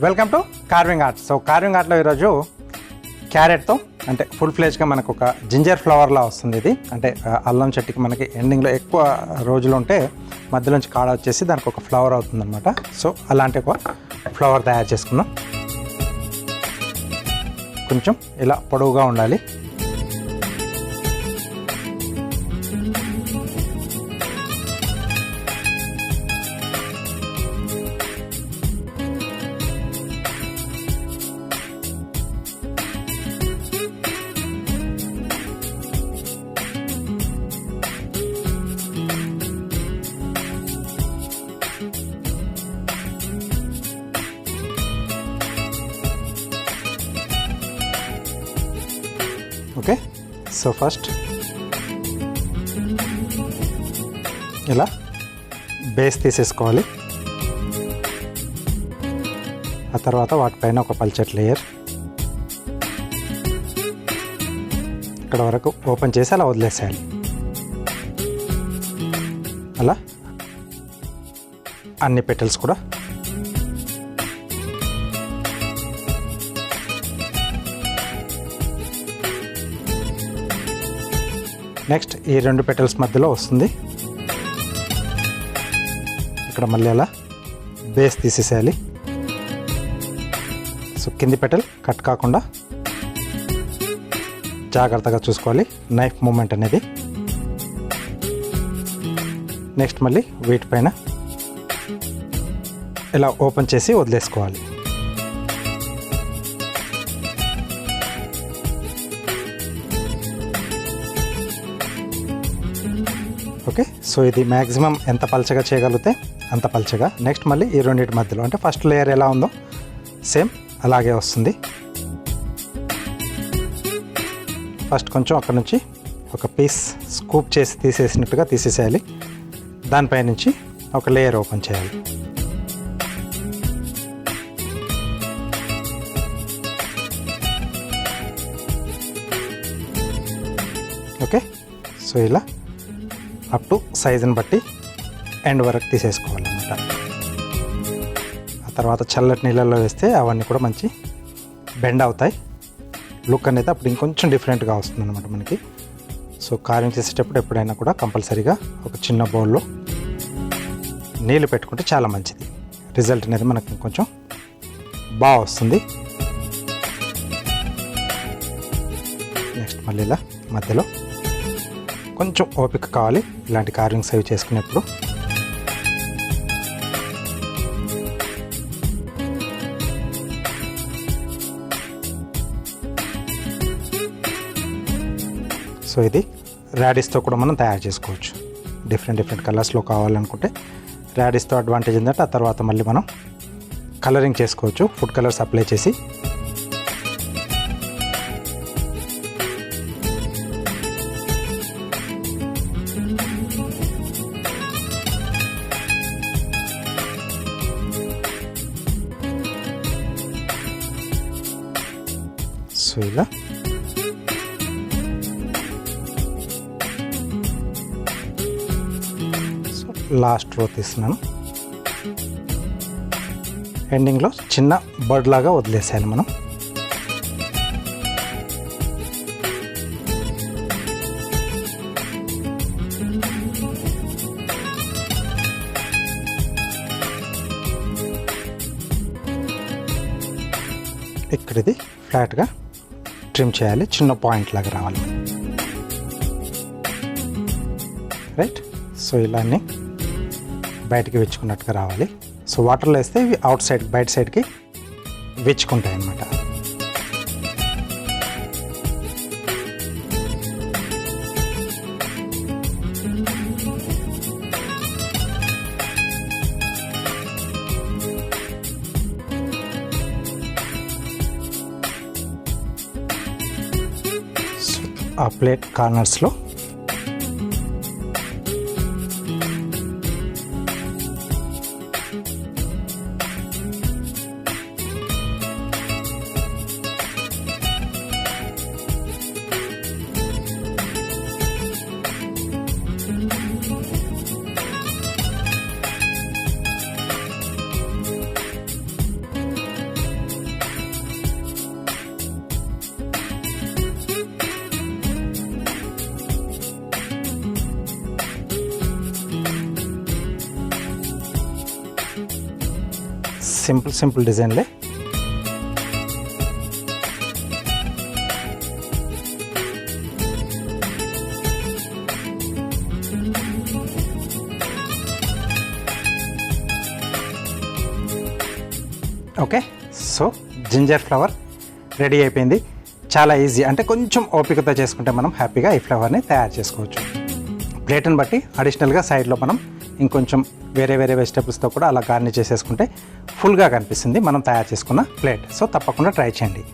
Welcome to carving art. So carving ఆర్ట్లో ఈరోజు క్యారెట్తో అంటే ఫుల్ ఫ్లేజ్గా మనకు ఒక జింజర్ ఫ్లవర్లా వస్తుంది. ఇది అంటే అల్లం చెట్టుకి మనకి ఎండింగ్లో ఎక్కువ రోజులు ఉంటే మధ్యలోంచి కాడ వచ్చేసి దానికి ఒక ఫ్లవర్ అవుతుందన్నమాట. సో అలాంటి ఒక ఫ్లవర్ తయారు చేసుకుందాం. కొంచెం ఇలా పొడవుగా ఉండాలి. ఓకే, సో ఫస్ట్ ఇలా బేస్ తీసేసుకోవాలి. ఆ తర్వాత వాటిపైన ఒక పల్చటి లేయర్ ఇక్కడ వరకు ఓపెన్ చేసి అలా వదిలేసేయాలి. అలా అన్ని పెటల్స్ కూడా నెక్స్ట్ ఈ రెండు పెటల్స్ మధ్యలో వస్తుంది. ఇక్కడ మళ్ళీ అలా బేస్ తీసేసేయాలి. సో కింది పెటల్ కట్ కాకుండా జాగ్రత్తగా చూసుకోవాలి, నైఫ్ మూమెంట్ అనేది. నెక్స్ట్ మళ్ళీ వీటిపైన ఇలా ఓపెన్ చేసి వదిలేసుకోవాలి. ఓకే, సో ఇది మ్యాక్సిమం ఎంత పలచగా చేయగలిగితే అంత పలచగా. నెక్స్ట్ మళ్ళీ ఈ రెండింటి మధ్యలో అంటే ఫస్ట్ లేయర్ ఎలా ఉందో సేమ్ అలాగే వస్తుంది. ఫస్ట్ కొంచెం అక్కడ నుంచి ఒక పీస్ స్కూప్ చేసి తీసేసినట్టుగా తీసేసేయాలి. దానిపై నుంచి ఒక లేయర్ ఓపెన్ చేయాలి. ఓకే, సో ఇలా అప్ టు సైజుని బట్టి ఎండ్ వరకు తీసేసుకోవాలన్నమాట. ఆ తర్వాత చల్లటి నీళ్ళల్లో వేస్తే అవన్నీ కూడా మంచి బెండ్ అవుతాయి. లుక్ అనేది అప్పుడు ఇంకొంచెం డిఫరెంట్గా వస్తుంది అనమాట మనకి. సో కార్వింగ్ చేసేటప్పుడు ఎప్పుడైనా కూడా కంపల్సరీగా ఒక చిన్న బౌల్లో నీళ్ళు పెట్టుకుంటే చాలా మంచిది. రిజల్ట్ అనేది మనకు ఇంకొంచెం బాగా వస్తుంది. నెక్స్ట్ మళ్ళీ ఇలా మధ్యలో కొంచెం ఓపిక కావాలి ఇలాంటి కార్వింగ్స్ అవి చేసుకునేప్పుడు. సో ఇది రాడిస్తో కూడా మనం తయారు చేసుకోవచ్చు. డిఫరెంట్ కలర్స్లో కావాలనుకుంటే రాడిస్తో అడ్వాంటేజ్ ఏంటంటే ఆ తర్వాత మళ్ళీ మనం కలరింగ్ చేసుకోవచ్చు ఫుడ్ కలర్స్ అప్లై చేసి. సో ఇలా సో లాస్ట్ రో తీస్తున్నాను. ఎండింగ్లో చిన్న బర్డ్ లాగా వదిలేసాను మనం. ఇక్కడ ఇది ఫ్లాట్గా ట్రిమ్ చేయాలి, చిన్న పాయింట్ లాగా రావాలి. రైట్, సో ఇలా అన్నీ బయటికి విచ్చుకున్నట్టుగా రావాలి. సో వాటర్లో వేస్తే ఇవి అవుట్ సైడ్ బయట సైడ్కి విచ్చుకుంటాయి అన్నమాట. ఆ ప్లేట్ కార్నర్స్లో సింపుల్ డిజైన్లే. Okay, so ginger flower ready అయిపోయింది. చాలా ఈజీ, అంటే కొంచెం ఓపికతో చేసుకుంటే మనం హ్యాపీగా ఈ ఫ్లవర్ని తయారు చేసుకోవచ్చు. ప్లేట్ని బట్టి అడిషనల్గా సైడ్లో మనం ఇంకొంచెం వేరే వెజిటబుల్స్తో కూడా అలా గార్నిష్ చేసేసుకుంటే ఫుల్గా కనిపిస్తుంది మనం తయారు చేసుకున్న ప్లేట్. సో తప్పకుండా ట్రై చేయండి.